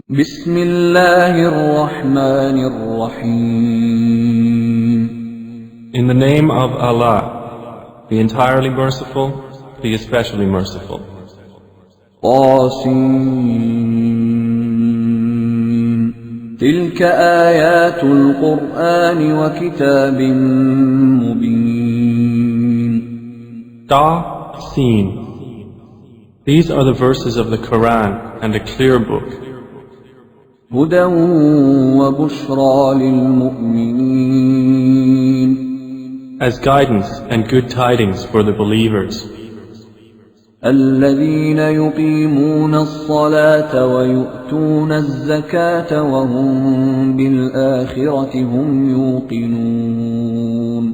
بسم الله الرحمن الرحيم. In the name of Allah, the entirely merciful, the especially merciful. طاسين تلك آيات القرآن وكتاب مبين. Ta, Sin. These are the verses of the Qur'an and a clear book. هدى وبشرى للمؤمنين. As guidance and good tidings for the believers. الذين يقيمون الصلاة ويؤتون الزكاة وهم بالآخرة هم يوقنون.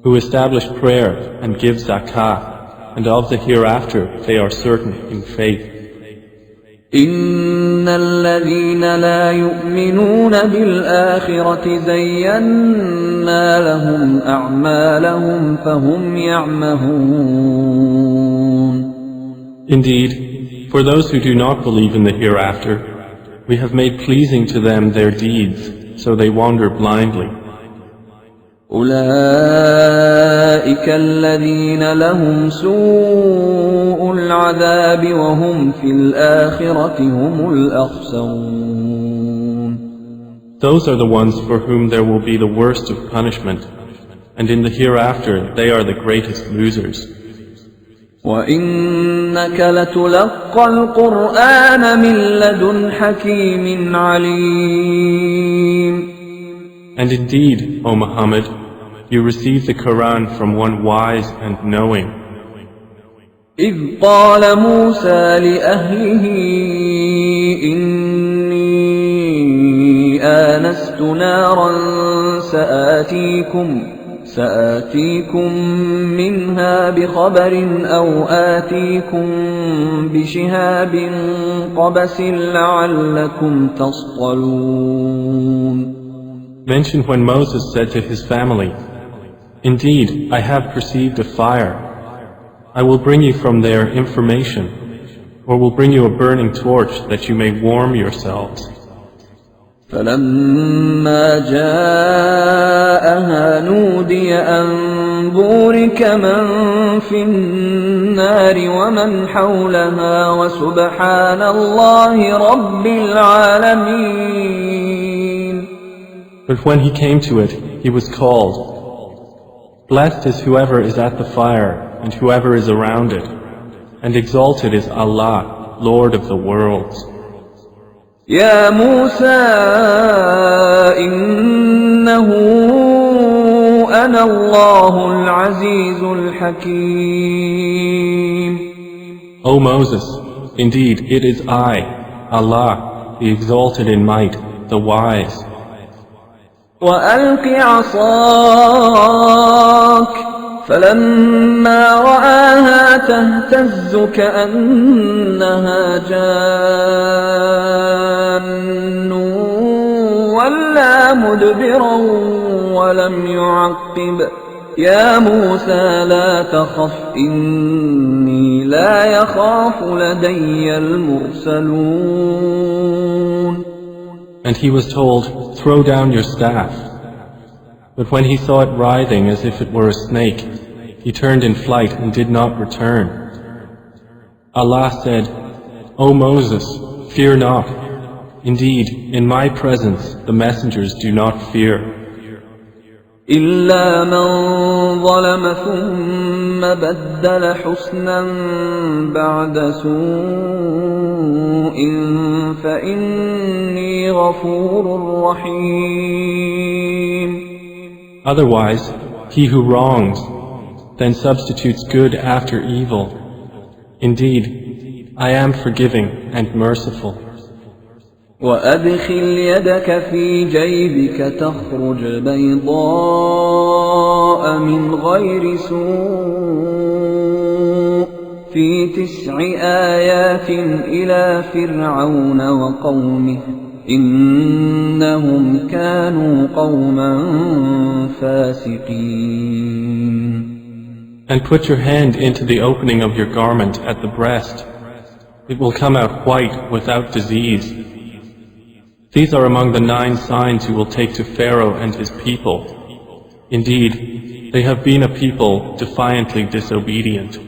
Who establish prayer and give zakah, and of the hereafter they are certain in faith. إن الذين لا يؤمنون بالآخرة زينا لهم أعمالهم فهم يعمهون. Indeed, for those who do not believe in the hereafter, we have made pleasing to them their deeds, so they wander blindly. أولئك الذين لهم سوء العذاب وهم في الآخرة هم الأخسرون. Those are the ones for whom there will be the worst of punishment, and in the hereafter they are the greatest losers. وإنك لتلقى القرآن من لدن حكيم عليم. And indeed, O Muhammad, you receive the Qur'an from one wise and knowing. إذ قال موسى لأهله إني آنست نارا سآتيكم منها بخبر أو آتيكم بشهاب قبس لعلكم تصطلون. Mention when Moses said to his family, "Indeed, I have perceived a fire. I will bring you from there information, or will bring you a burning torch that you may warm yourselves." فلما جاءها نودي أن بورك من في النار ومن حولها وسبحان الله رب العالمين. But when he came to it, he was called, "Blessed is whoever is at the fire and whoever is around it, and exalted is Allah, Lord of the worlds." يا موسى إنه أنا الله العزيز الحكيم. O Moses, indeed it is I, Allah, the exalted in might, the wise. وألق عصاك فلما رآها تهتز كأنها جان ولا مدبرا ولم يعقب. يا موسى لا تخف إني لا يخاف لدي المرسلون. And he was told, "Throw down your staff." But when he saw it writhing as if it were a snake, he turned in flight and did not return. Allah said, "O Moses, fear not. Indeed, in my presence the messengers do not fear." إلا من ظلم ثم بدل حسنا بعد سوء فإني غفور رحيم. Otherwise, he who wrongs, then substitutes good after evil. Indeed, I am forgiving and merciful. وأدخل يدك في جيبك تخرج بيضاء من غير سوء في 9 آيات إلى فرعون وقومه إنهم كانوا قوما فاسقين. And put your hand into the opening of your garment at the breast. It will come out white without disease. These are among the 9 signs you will take to Pharaoh and his people. Indeed, they have been a people defiantly disobedient.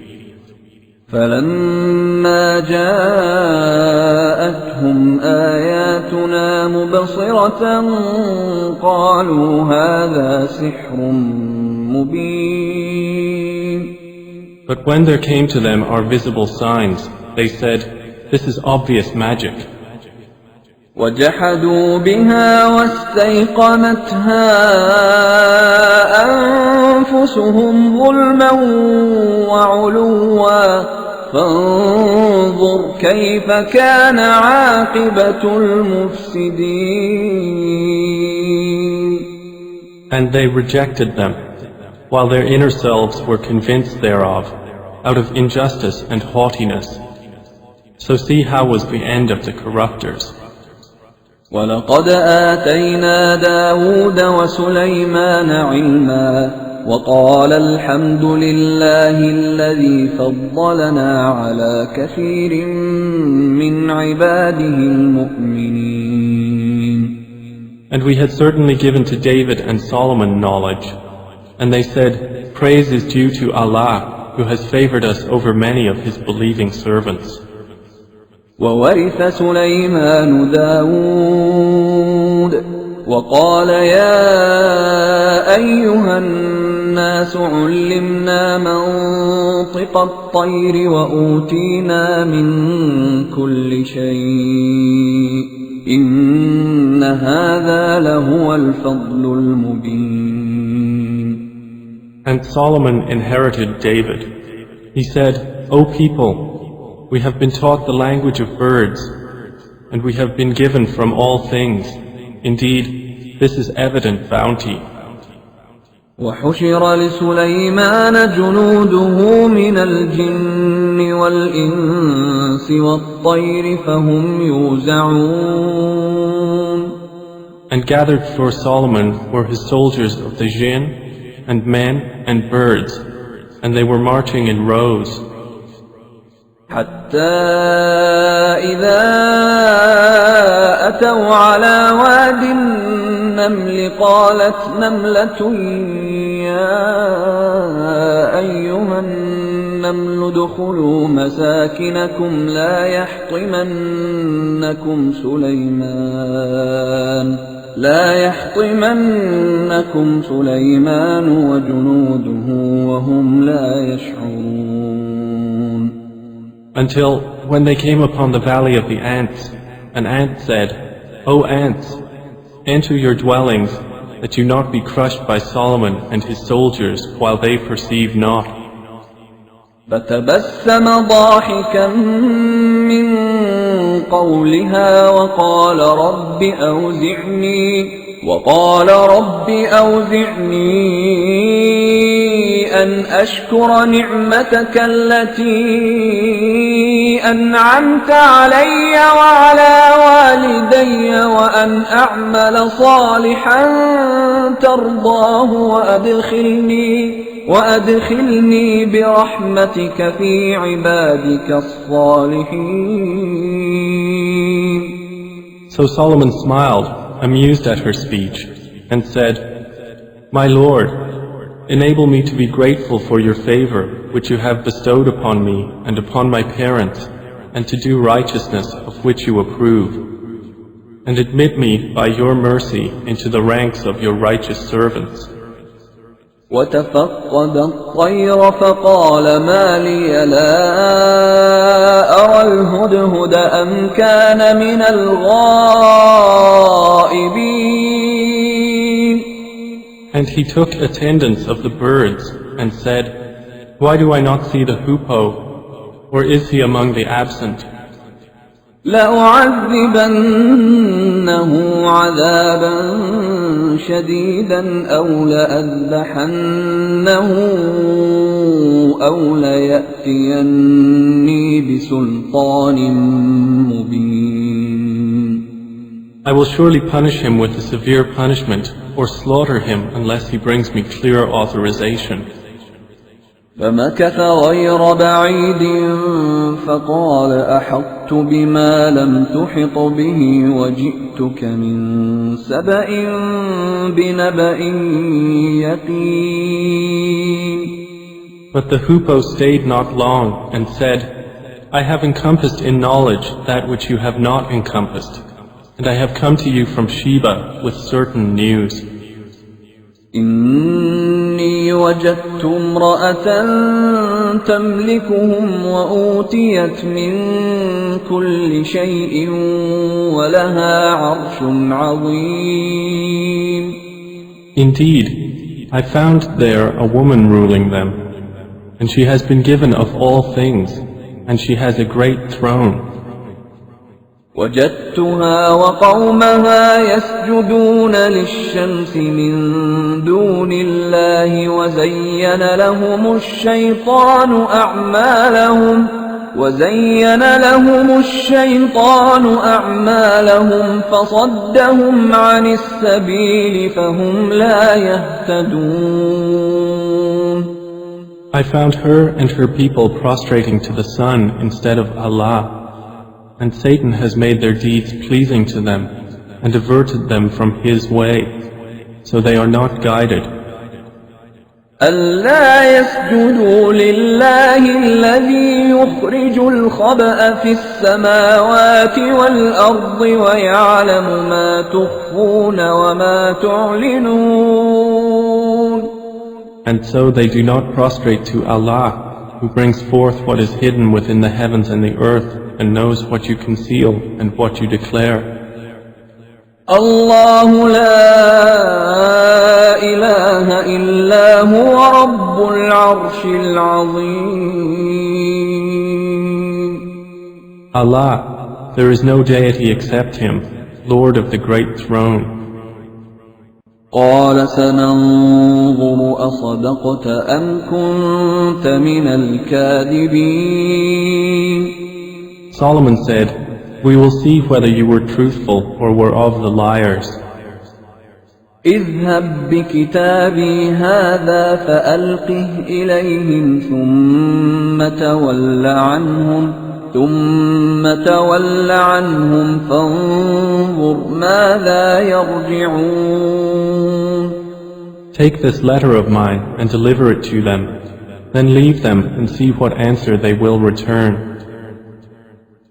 فلما جاءتهم آياتنا مبصرة قالوا هذا سحر مبين. But when there came to them our visible signs, they said, "This is obvious magic." وجحدوا بها واستيقنتها أنفسهم ظلما وعلوا فانظر كيف كان عاقبة المفسدين. And they rejected them, while their inner selves were convinced thereof, out of injustice and haughtiness. So see how was the end of the corruptors. ولقد آتينا داود وسليمان علما وقال الحمد لله الذي فضلنا على كثير من عباده المؤمنين. And we had certainly given to David and Solomon knowledge, and they said, "Praise is due to Allah, who has favored us over many of his believing servants." وورث سليمان داود وقال يا أيها الناس علمنا منطق الطير وأوتينا من كل شيء إن هذا لهو الفضل المبين. And Solomon inherited David. He said, "O people, we have been taught the language of birds, and we have been given from all things. Indeed, this is evident bounty." وحشر لسليمان جنوده من الجن والإنس والطير فهم يوزعون. And gathered for Solomon were his soldiers of the jinn, and men and birds, and they were marching in rows. حتى إذا أتوا على واد النمل قالت نملة يا أيها النمل ادخلوا مساكنكم لا يحطمنكم سليمان وجنوده وهم لا يشعرون. Until when they came upon the valley of the ants, an ant said, "O ants, enter your dwellings, that you not be crushed by Solomon and his soldiers while they perceive not." فتبسم ضاحكا من قولها وقال رب أوزعني أن أشكر نعمتك التي أنعمت علي وعلى والدي وأن أعمل صالحا ترضاه وأدخلني برحمتك في عبادك الصالحين. So Solomon smiled, amused at her speech, and said, "My Lord, enable me to be grateful for your favor which you have bestowed upon me and upon my parents, and to do righteousness of which you approve. And admit me by your mercy into the ranks of your righteous servants." وتفقد الطير فقال ما لي لا أرى الهدهد أم كان من الغائبين. And he took attendance of the birds and said, "Why do I not see the hoopoe, or is he among the absent?" لأعذبنه عذابا شديدا أو لأذبحنه أو ليأتيني بسلطان مبين. I will surely punish him with a severe punishment, or slaughter him unless he brings me clear authorization. فمكث غير بعيد فقال أحطت بما لم تحط به وجئتك من سبأ بنبأ يقين. But the hoopoe stayed not long and said, I have encompassed in knowledge that which you have not encompassed, and I have come to you from Sheba with certain news. إني وجدت امرأة تملكهم وأوتيت من كل شيء ولها عرش عظيم. Indeed, I found there a woman ruling them, and she has been given of all things, and she has a great throne. وجدتها وقومها يسجدون للشمس من دون الله وزين لهم الشيطان أعمالهم فصدهم عن السبيل فهم لا يهتدون. I found her and her people prostrating to the sun instead of Allah, and Satan has made their deeds pleasing to them and averted them from his way, so they are not guided. ألا يسجدوا لله الذي يخرج الخبأ في السماوات والأرض ويعلم ما تخفون وما تعلنون. And so they do not prostrate to Allah, who brings forth what is hidden within the heavens and the earth, and knows what you conceal and what you declare. الله لا إله إلا هو رب العرش العظيم. Allah, there is no deity except Him, Lord of the great throne. قال سننظر أصدقت أم كنت من الكاذبين. Solomon said, we will see whether you were truthful or were of the liars. اذهب بكتابي هذا فألقه إليهم ثم تول عنهم فانظر ماذا يرجعون. Take this letter of mine and deliver it to them, then leave them and see what answer they will return.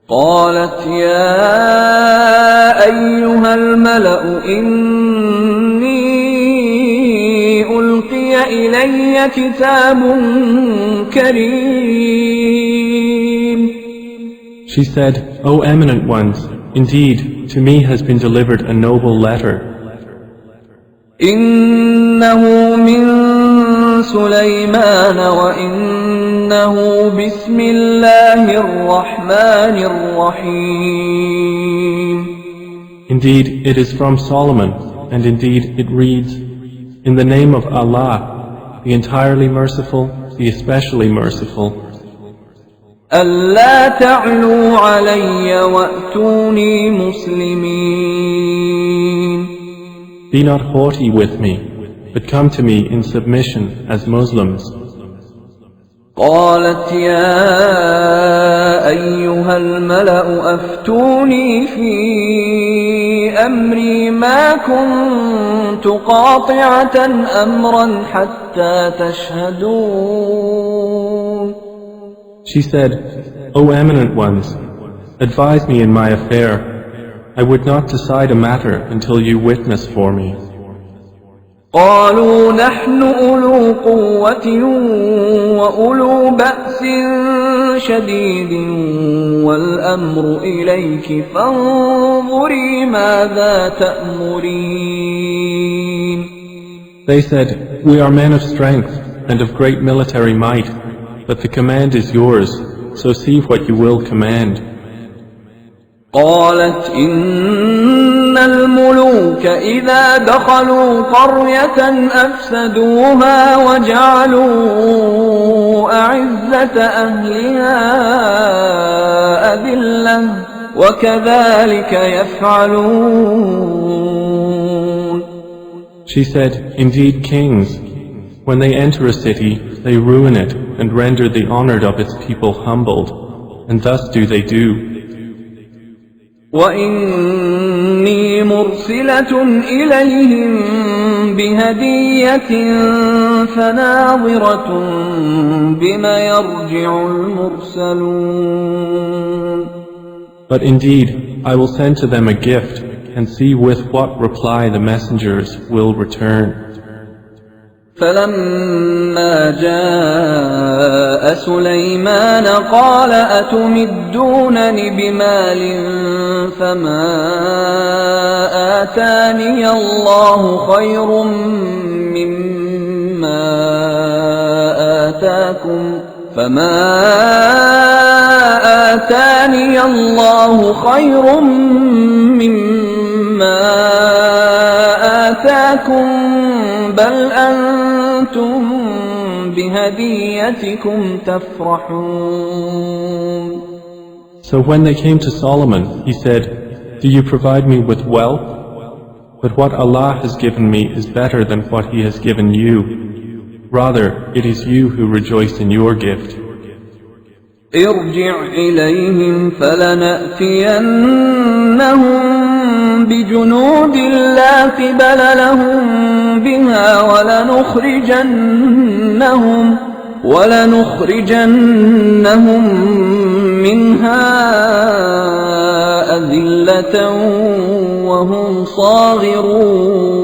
قالت يا أيها الملأ إني ألقي إلي كتاب كريم. She said, O eminent ones, indeed, to me has been delivered a noble letter. إنه من سليمان وإنه بسم الله الرحمن الرحيم. Indeed, it is from Solomon, and indeed it reads, in the name of Allah, the entirely merciful, the especially merciful. ألا تعلوا علي وأتوني مسلمين. Be not haughty with me, but come to me in submission as Muslims. قالت يا أيها الملأ أفتوني في أمري ما كنت قاطعة أمرا حتى تشهدون. She said, O eminent ones, advise me in my affair. I would not decide a matter until you witness for me. قالوا نحن أولو قوة وأولو بأس شديد والأمر إليك فانظري ماذا تأمرين. They said, we are men of strength and of great military might, but the command is yours, so see what you will command. قالت إن الملوك إذا دخلوا قرية أفسدوها وجعلوا أعزة أهلها أذلة وكذلك يفعلون. She said, indeed kings, when they enter a city, they ruin it and render the honored of its people humbled, and thus do they do. وإني مرسلة إليهم بهدية فناظرة بما يرجع المرسلون. But indeed, I will send to them a gift, and see with what reply the messengers will return. فلما جاء سليمان قال أتمدونني بمال فما آتاني الله خير مما آتاكم بل أنتم بهديتكم تفرحون. So when they came to Solomon, he said, "Do you provide me with wealth? But what Allah has given me is better than what He has given you. Rather, it is you who rejoice in your gift." ارجع إليهم فلنأتينهم بجنود لا قبل لهم بها ولنخرجنهم منها أذلة وهم صاغرون.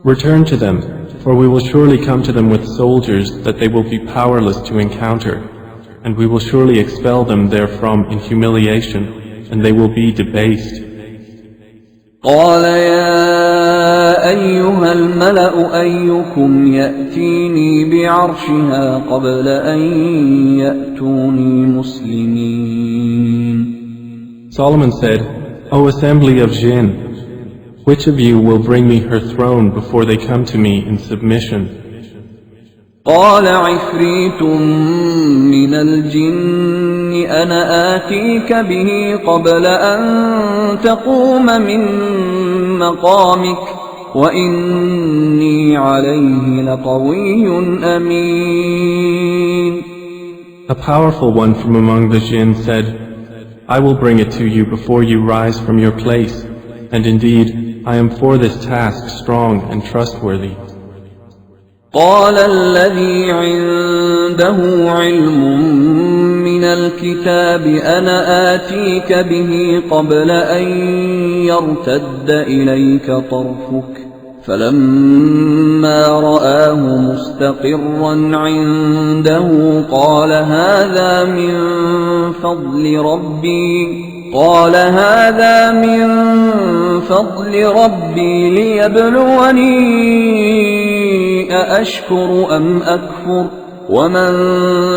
Return to them, for we will surely come to them with soldiers that they will be powerless to encounter, and we will surely expel them therefrom in humiliation, and they will be debased. قال يا أيها الملأ أيكم يأتيني بعرشها قبل أن يأتوني مسلمين. Solomon said, O assembly of jinn, which of you will bring me her throne before they come to me in submission? قال عفريت من الجن أنا آتيك به قبل أن تقوم من مقامك وإني عليه لقوي أمين. A powerful one from among the jinn said, I will bring it to you before you rise from your place, and indeed I am for this task strong and trustworthy. قال الذي عنده علم من الكتاب أنا آتيك به قبل أن يرتد إليك طرفك فلما رآه مستقرا عنده قال هذا من فضل ربي ليبلوني أأشكر أم أكفر ومن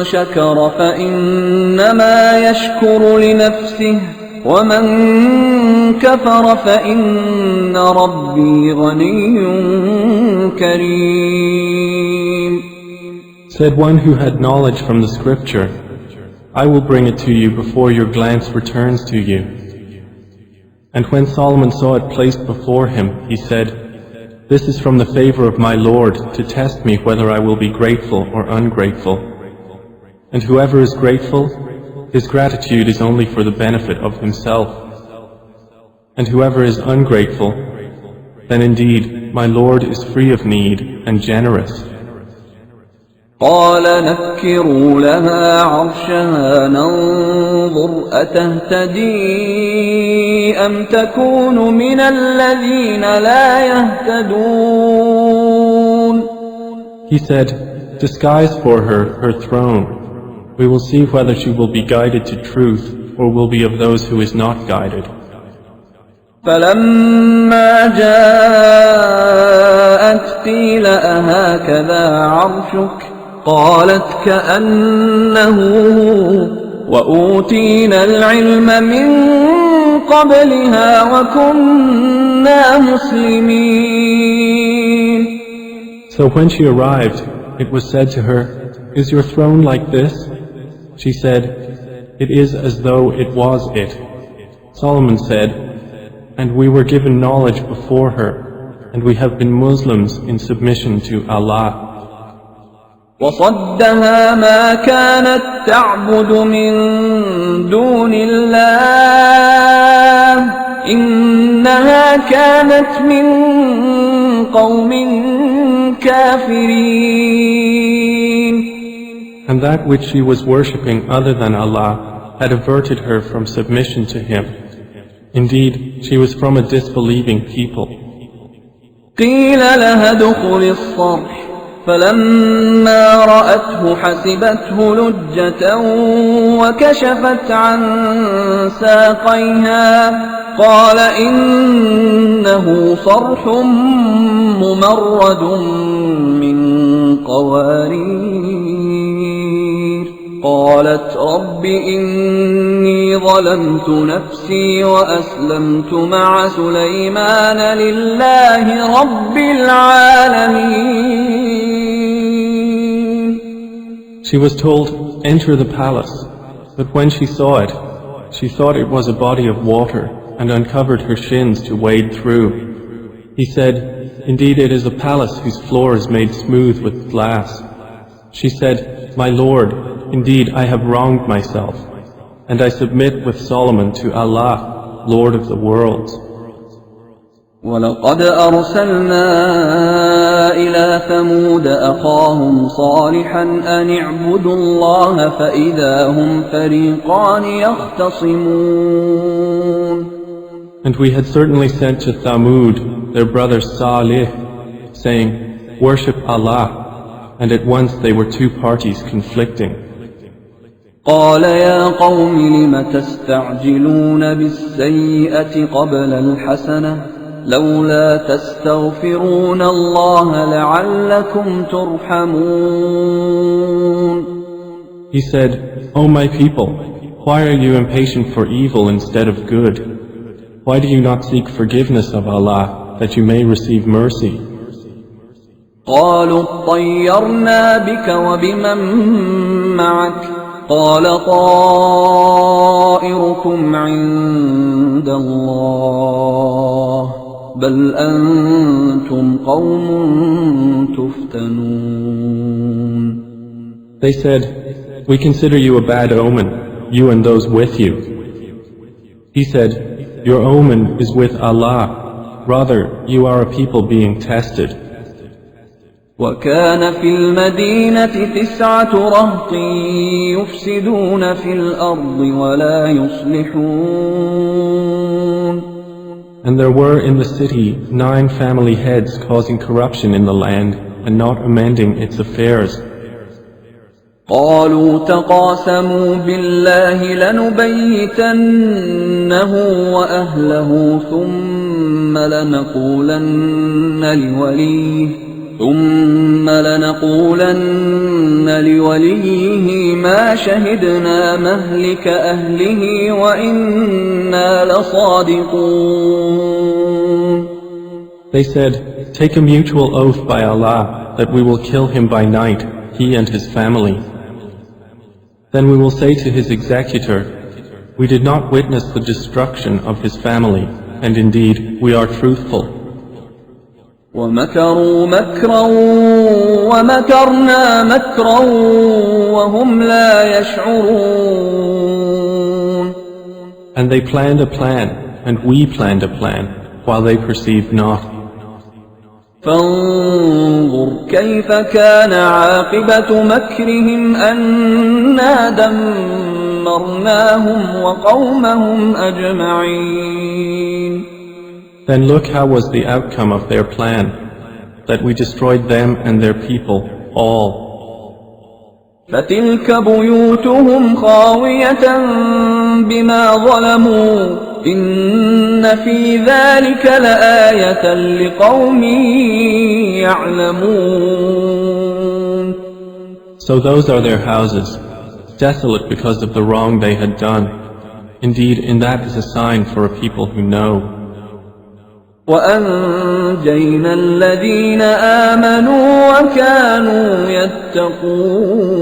شكر فإنما يشكر لنفسه ومن كفر فإن ربي غني كريم. Said one who had knowledge from the scripture, I will bring it to you before your glance returns to you. And when Solomon saw it placed before him, he said, This is from the favor of my Lord to test me whether I will be grateful or ungrateful. And whoever is grateful, his gratitude is only for the benefit of himself. And whoever is ungrateful, then indeed my Lord is free of need and generous. قال نكروا لها عرشها ننظر أتهتدي أم تكون من الذين لا يهتدون. He said, Disguise for her throne. We will see whether she will be guided to truth or will be of those who is not guided. فلما جاءت قيل أهكذا عرشك قالت كأنه وأوتينا العلم من قبلها وكنا مسلمين. So when she arrived, it was said to her, Is your throne like this? She said, It is as though it was it. Solomon said, And we were given knowledge before her, and we have been Muslims in submission to Allah. وصدها ما كانت تعبد من دون الله إنها كانت من قوم كافرين. And that which she was worshipping other than Allah had averted her from submission to Him. Indeed, she was from a disbelieving people. قيل لها ادخل الصرح فلما رأته حسبته لجة وكشفت عن ساقيها قال إنه صرح ممرد من قوارير قالت رب إني ظلمت نفسي وأسلمت مع سليمان لله رب العالمين. She was told, enter the palace, but when she saw it, she thought it was a body of water and uncovered her shins to wade through. He said, indeed it is a palace whose floor is made smooth with glass. She said, my Lord, indeed I have wronged myself, and I submit with Solomon to Allah, Lord of the worlds. وَلَقَدْ أَرْسَلْنَا إِلَى ثَمُودَ أَخَاهُمْ صَالِحًا أَنِ اعْبُدُوا اللَّهَ فَإِذَا هُمْ فَرِيقَانِ يَخْتَصِمُونَ. And we had certainly sent to Thamud their brother Salih, saying, worship Allah, and at once they were two parties conflicting. قال يا قوم لم تستعجلون بالسيئة قبل الحسنة لولا تستغفرون الله لعلكم ترحمون. He said, O my people, why are you impatient for evil instead of good? Why do you not seek forgiveness of Allah that you may receive mercy? قالوا اطيرنا بك وبمن معك قال طائركم عند الله بل أنتم قوم تفتنون. They said, we consider you a bad omen, you and those with you. He said, your omen is with Allah, rather you are a people being tested. وكان في المدينة 9 رهط يفسدون في الأرض ولا يصلحون. And there were in the city 9 family heads causing corruption in the land and not amending its affairs. قالوا تقاسموا بالله لنبيتنه وأهله ثم لنقولن لوليه ما شهدنا مهلك أهله وإنا لصادقون. They said, take a mutual oath by Allah that we will kill him by night, he and his family. Then we will say to his executor, we did not witness the destruction of his family, and indeed we are truthful. ومكروا مكرا ومكرنا مكرا وهم لا يشعرون. And they planned a plan, and we planned a plan, while they perceived not. فانظر كيف كان عاقبة مكرهم أنا دمرناهم وقومهم أجمعين. Then look how was the outcome of their plan, that we destroyed them and their people, all. فتلك بيوتهم خاوية بما ظلموا إن في ذلك لآية لقوم يعلمون. So those are their houses, desolate because of the wrong they had done. Indeed, in that is a sign for a people who know. وأنجينا الذين آمنوا وكانوا يتقون.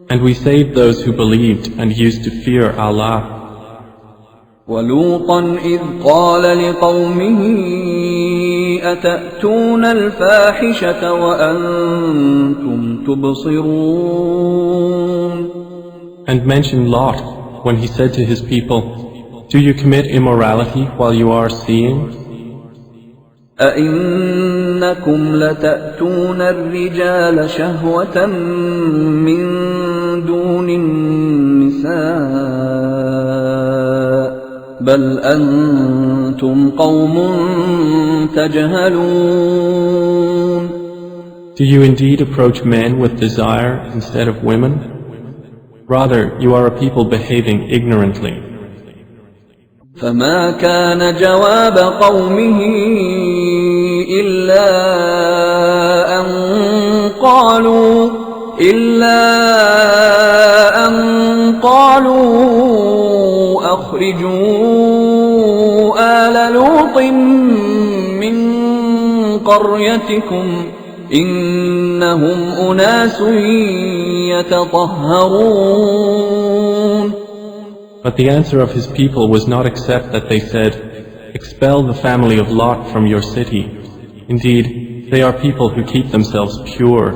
And we saved those who believed and used to fear Allah. ولوطا إذ قال لقومه أتأتون الفاحشة وأنتم تبصرون. And mention Lot when he said to his people, do you commit immorality while you are seeing? أئنكم لتأتون الرجال شهوة من دون النساء بل أنتم قوم تجهلون. Do you indeed approach men with desire instead of women? Rather, you are a people behaving ignorantly. فما كان جواب قومه إلا أن قالوا أخرجوا آل لوط من قريتكم إنهم أناس يتطهرون. But the answer of his people was not except that they said, expel the family of Lot from your city. Indeed, they are people who keep themselves pure.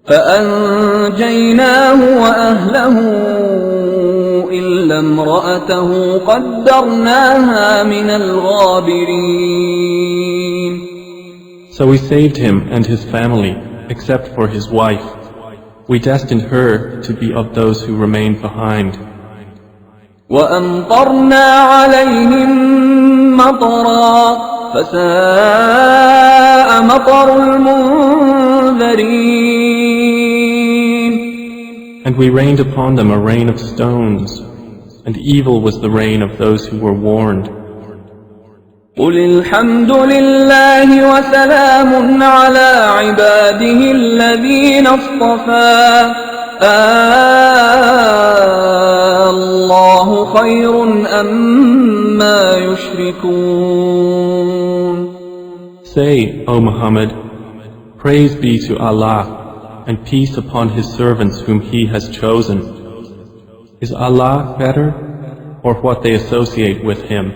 فأنجيناه وأهله إلا امرأته قدرناها من الغابرين. So we saved him and his family, except for his wife. We destined her to be of those who remained behind. وأمطرنا عليهم مطرا فساء مطر المنذرين. And we rained upon them a rain of stones, and evil was the rain of those who were warned. قل الحمد لله وسلام على عباده الذين اصطفى الله خير أما يشركون. Say, O Muhammad, praise be to Allah, and peace upon His servants whom He has chosen. Is Allah better, or what they associate with Him?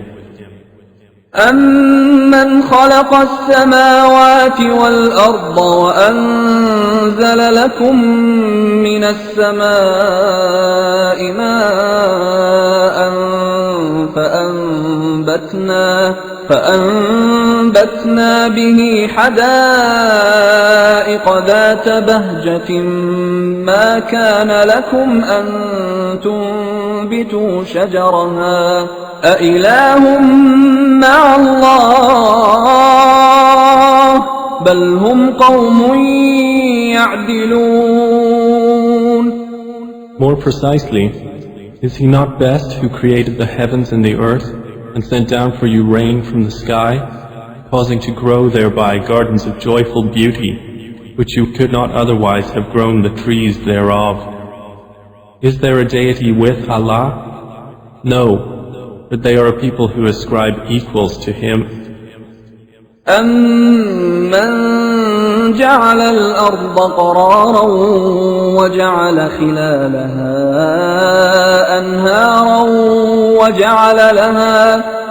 أَمَّنْ خَلَقَ السَّمَاوَاتِ وَالْأَرْضَ وَأَنزَلَ لَكُم مِّنَ السَّمَاءِ مَاءً فَأَنبَتْنَا بِهِ حَدَائِقَ ذَاتَ بَهْجَةٍ مَا كَانَ لَكُمْ أَن تُنبِتُوا شَجَرَهَا أَإِلَٰهٌ مَّعَ اللَّهِ بَلْ هُمْ قَوْمٌ يَعْدِلُونَ. More precisely, is He not best who created the heavens and the earth and sent down for you rain from the sky, causing to grow thereby gardens of joyful beauty, which you could not otherwise have grown the trees thereof? Is there a deity with Allah? No, but they are a people who ascribe equals to Him. أَمَّنْ جَعَلَ الْأَرْضَ قَرَارًا وَجَعَلَ خِلَالَهَا أَنْهَارًا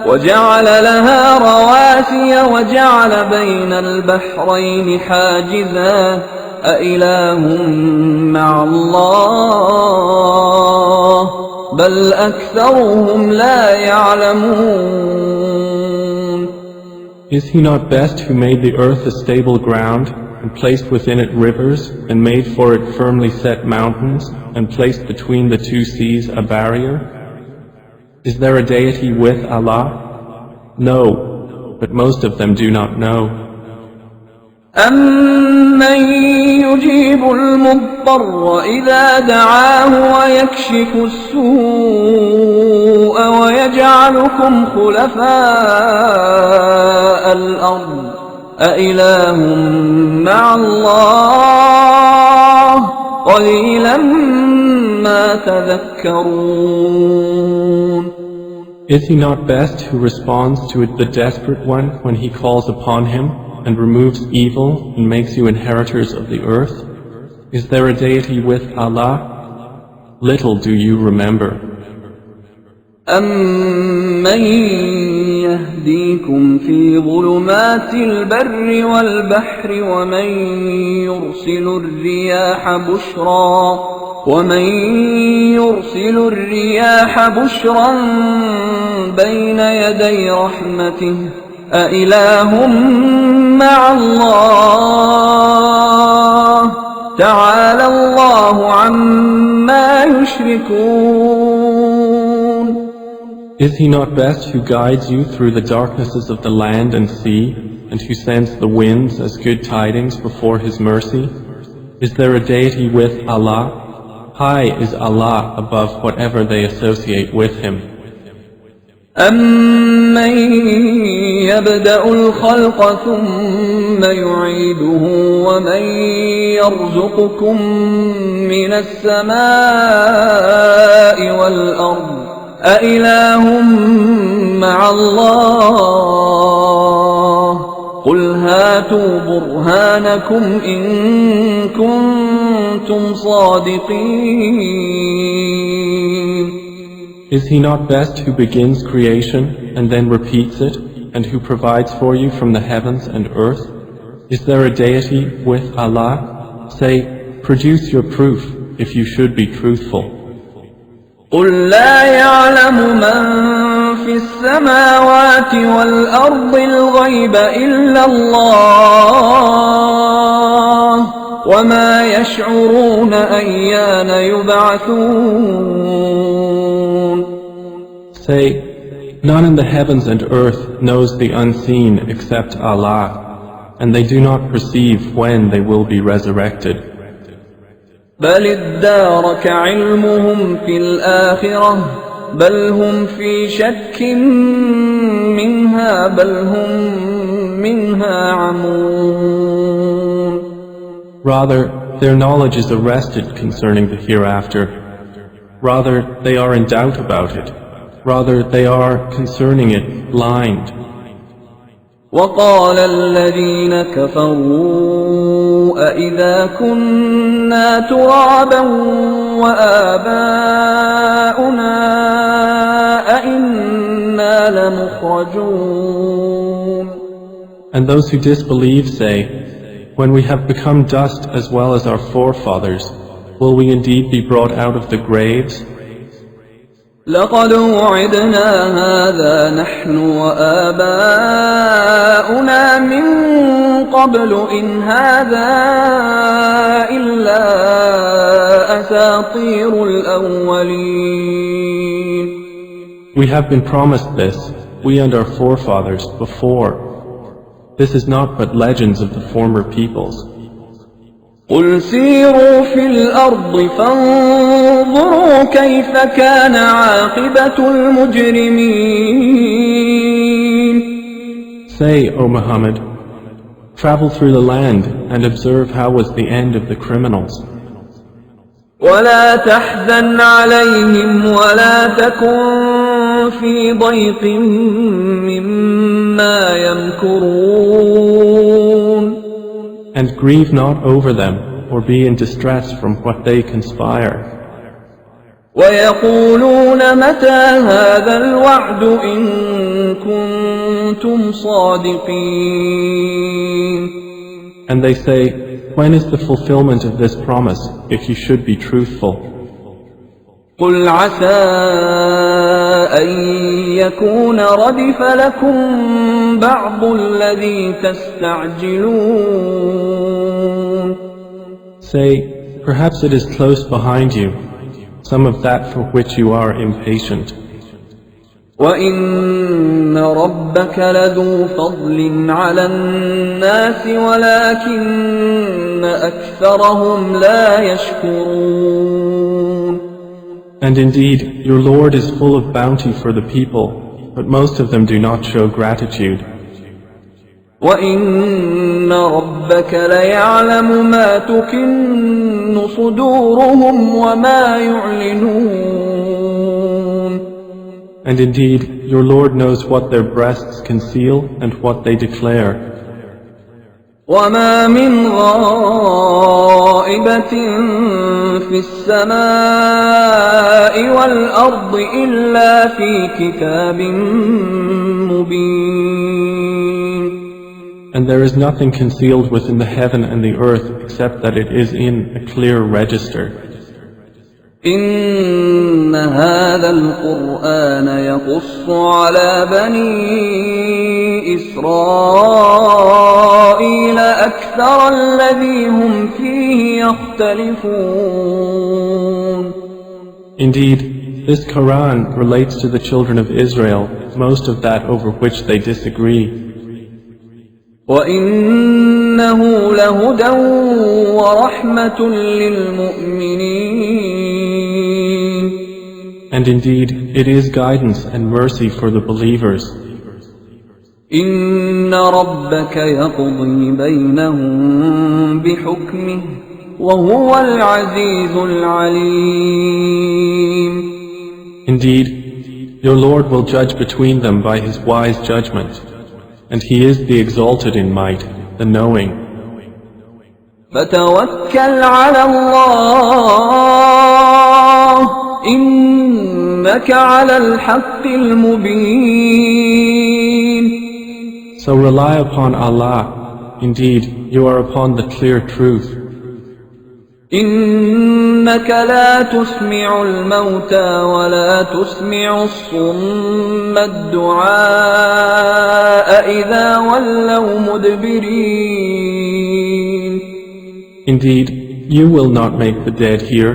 وَجَعَلَ لَهَا رَوَاسِيَ وَجَعَلَ بَيْنَ الْبَحْرَيْنِ حَاجِزًا أَإِلَٰهٌ مَّعَ اللَّهِ بَلْ أَكْثَرُهُمْ لَا يَعْلَمُونَ. Is He not best who made the earth a stable ground, and placed within it rivers, and made for it firmly set mountains, and placed between the two seas a barrier? Is there a deity with Allah? No, but most of them do not know. أَمَّن يُجِيبُ الْمُضْطَرَّ إِذَا دَعَاهُ وَيَكْشِفُ السُّوءَ وَيَجْعَلُكُمْ خُلَفَاءَ الْأَرْضِ أَإِلَٰهٌ مَّعَ اللَّهِ قَلِيلًا مَّا تَذَكَّرُونَ. Is He not best who responds to the desperate one when he calls upon Him, and removes evil and makes you inheritors of the earth? Is there a deity with Allah? Little do you remember. أَمَّن يهديكم في ظلمات البر والبحر ومن يرسل الرياح بشرا بين يدي رحمته أإله مع الله تعالى الله عما يشركون. Is he not best who guides you through the darknesses of the land and sea, and who sends the winds as good tidings before his mercy? Is there a deity with Allah? High is Allah above whatever they associate with him. أَمَّن يَبْدَأُ الْخَلْقَ ثُمَّ يُعِيدُهُ وَمَن يَرْزُقُكُم مِّنَ السَّمَاءِ وَالْأَرْضِ أَإِلَٰهٌ مَّعَ اللَّهِ قُلْ هَاتُوا بُرْهَانَكُمْ إِن كُنتُمْ صَادِقِينَ. Is he not best who begins creation and then repeats it, and who provides for you from the heavens and earth? Is there a deity with Allah? Say, produce your proof if you should be truthful. قُل لَّا يَعْلَمُ مَن فِي السَّمَاوَاتِ وَالْأَرْضِ الْغَيْبَ إِلَّا اللَّهُ وَمَا يَشْعُرُونَ أَيَّانَ يُبْعَثُونَ. Say, none in the heavens and earth knows the unseen except Allah, and they do not perceive when they will be resurrected. بل ادارك علمهم في الآخرة بل هم في شك منها بل هم منها عمون. Rather, their knowledge is arrested concerning the hereafter. Rather, they are in doubt about it. Rather, they are concerning it blind. وقال الذين كفروا أإذا كنا ترابا وآباؤنا أإنا لمخرجون. And those who disbelieve say, when we have become dust as well as our forefathers, will we indeed be brought out of the graves? لقد وعدنا هذا نحن وآباؤنا من قبل إن هذا إلا أساطير الأولين. We have been promised this, we and our forefathers, before. This is not but legends of the former peoples. قل سيروا في الأرض فانظروا كيف كان عاقبة المجرمين. Say, O Muhammad, travel through the land and observe how was the end of the criminals. ولا تحزن عليهم ولا تكن في ضيق مما يمكرون. And grieve not over them, or be in distress from what they conspire. ويقولون متى هذا الوعد إن كنتم صادقين. And they say, when is the fulfillment of this promise, if you should be truthful? قل عسى أن يكون ردف لكم بعض الذي تستعجلون. Say, perhaps it is close behind you, some of that for which you are impatient. وَإِنَّ رَبَّكَ لَذُو فَضْلٍ عَلَى النَّاسِ وَلَكِنَّ أَكْثَرَهُمْ لَا يَشْكُرُونَ. And indeed, your Lord is full of bounty for the people, but most of them do not show gratitude. وَإِنَّ رَبَّكَ لَيَعْلَمُ مَا تُكِنُّ صُدُورُهُمْ وَمَا يُعْلِنُونَ. And indeed, your Lord knows what their breasts conceal and what they declare. وَمَا مِنْ غَائِبَةٍ غائبة في السماء والأرض إلا في كتاب مبين. And there is nothing concealed within the heaven and the earth except that it is in a clear register. إن هذا القرآن يقص على بني إسرائيل أكثر الذي هم فيه يختلفون. Indeed, this Qur'an relates to the children of Israel most of that over which they disagree. وإنه لهدى ورحمة للمؤمنين. And indeed, it is guidance and mercy for the believers. إن ربك يقضي بينهم بحكمه وهو العزيز العليم. Indeed, your Lord will judge between them by His wise judgment, and He is the exalted in might, the knowing. فتوكل على الله إنك على الحق المبين. So rely upon Allah. Indeed, you are upon the clear truth. إنك لا تسمع الموتى ولا تسمع الصم الدعاء إذا ولوا مدبرين. Indeed, you will not make the dead hear,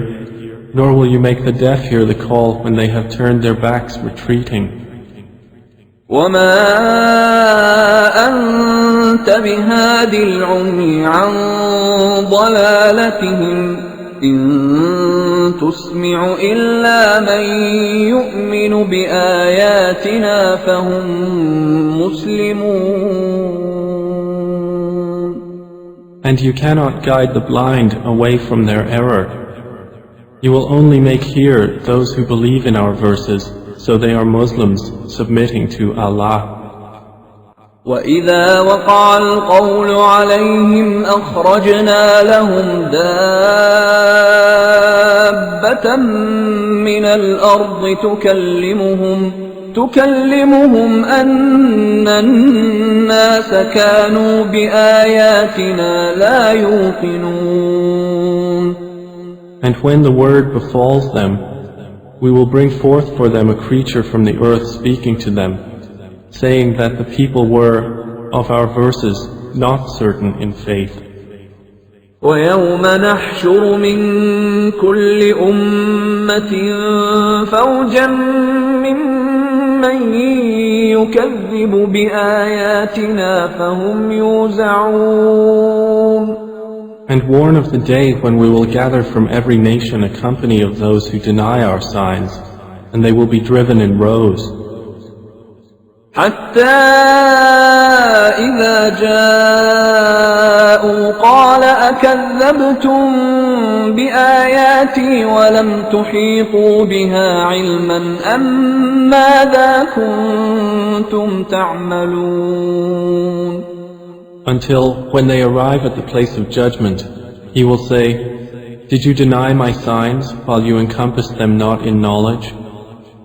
nor will you make the deaf hear the call when they have turned their backs retreating. وما أنت بهاد العمي عن ضلالتهم إن تسمع إلا من يؤمن بآياتنا فهم مسلمون. And you cannot guide the blind away from their error. You will only make hear those who believe in our verses, so they are Muslims submitting to Allah. وإذا وقع القول عليهم أخرجنا لهم دابة من الأرض تكلمهم أن الناس كانوا بآياتنا لا يوقنون. And when the word befalls them, we will bring forth for them a creature from the earth speaking to them, saying that the people were, of our verses, not certain in faith. ويوم نحشر من كل أمة فوجا ممن يكذب بآياتنا فهم يوزعون. And warn of the day when we will gather from every nation a company of those who deny our signs, and they will be driven in rows. حتى إذا جاءوا قال أكذبتم بآياتي ولم تحيطوا بها علما أم ماذا كنتم تعملون. Until, when they arrive at the place of judgment, he will say, Did you deny my signs while you encompassed them not in knowledge?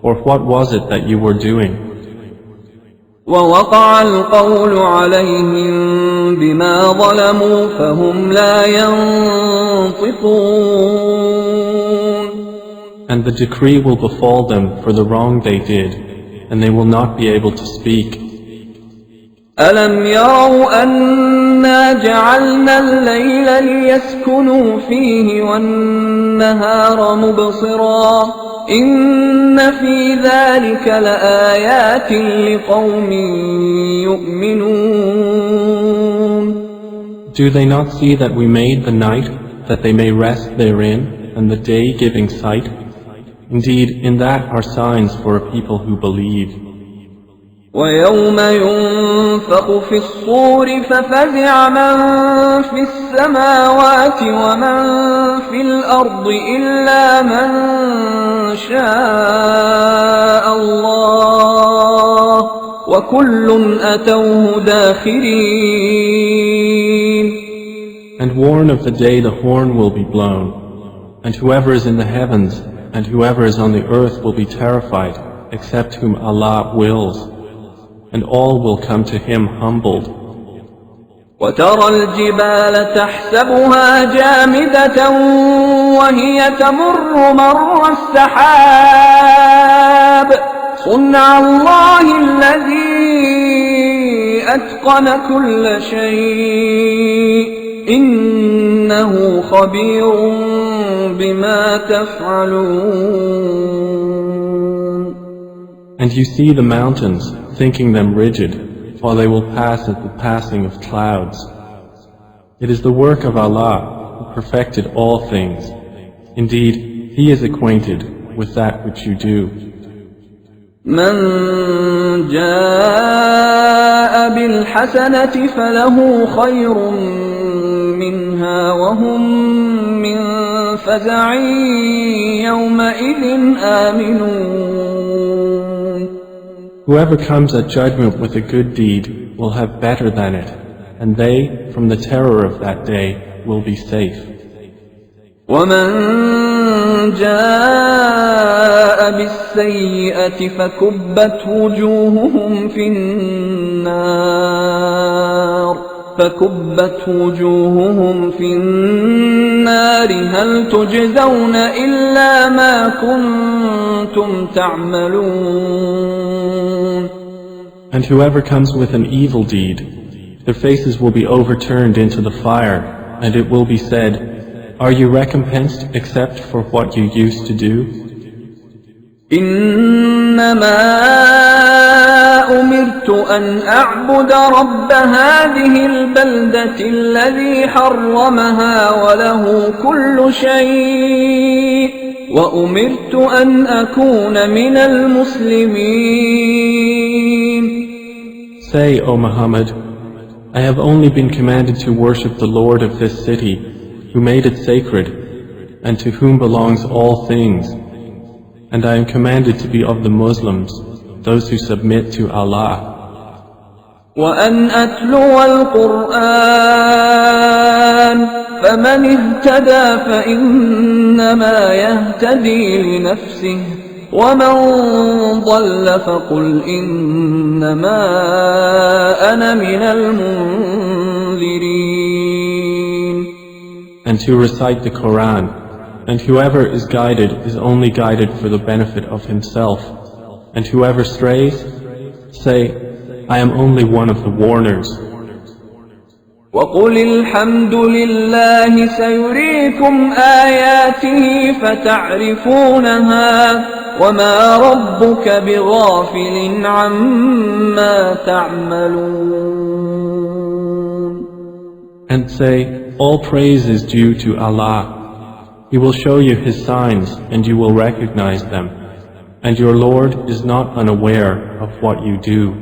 Or what was it that you were doing? ووقع القول عليهم بما ظلموا فهم لا ينطقون. And the decree will befall them for the wrong they did, and they will not be able to speak. ألم يروا أنا جعلنا الليل ليسكنوا فيه والنهار مبصرا إن في ذلك لآيات لقوم يؤمنون. Do they not see that we made the night that they may rest therein, and the day giving sight? Indeed, in that are signs for a people who believe. ويوم ينفخ في الصور ففزع من في السماوات ومن في الأرض إلا من شاء الله وكل أتوه داخرين. And warn of the day the horn will be blown, and whoever is in the heavens and whoever is on the earth will be terrified, except whom Allah wills, and all will come to Him humbled. وترى الجبال تحسبها جامدة وهي تمر مر السحاب صنع الله الذي أتقن كل شيء إنه خبير بما تفعلون. And you see the mountains, thinking them rigid, while they will pass as the passing of clouds. It is the work of Allah who perfected all things. Indeed, He is acquainted with that which you do. من جاء بالحسنة فله خير منها وهم من فزع يومئذ آمنون. Whoever comes at judgment with a good deed will have better than it, and they, from the terror of that day, will be safe. ومن جاء بالسيئة فكبت وجوههم في النار هل تجزون إلا ما كنتم تعملون. And whoever comes with an evil deed, their faces will be overturned into the fire, and it will be said, are you recompensed except for what you used to do? إنما أمرت أن أعبد رب هذه البلدة الذي حرمها وله كل شيء وأمرت أن أكون من المسلمين. Say, O Muhammad, I have only been commanded to worship the Lord of this city, who made it sacred, and to whom belongs all things. And I am commanded to be of the Muslims, those who submit to Allah. وأن أتلو القرآن فمن اهتدى فإنما يهتدي لنفسه ومن ضل فقل إنما أنا من المنذرين. And to recite the Qur'an, and whoever is guided is only guided for the benefit of himself, and whoever strays, say, I am only one of the warners. وقل الحمد لله سيريكم آياته فتعرفونها وما ربك بغافل عما تعملون. And say, all praise is due to Allah. He will show you His signs and you will recognize them, and your Lord is not unaware of what you do.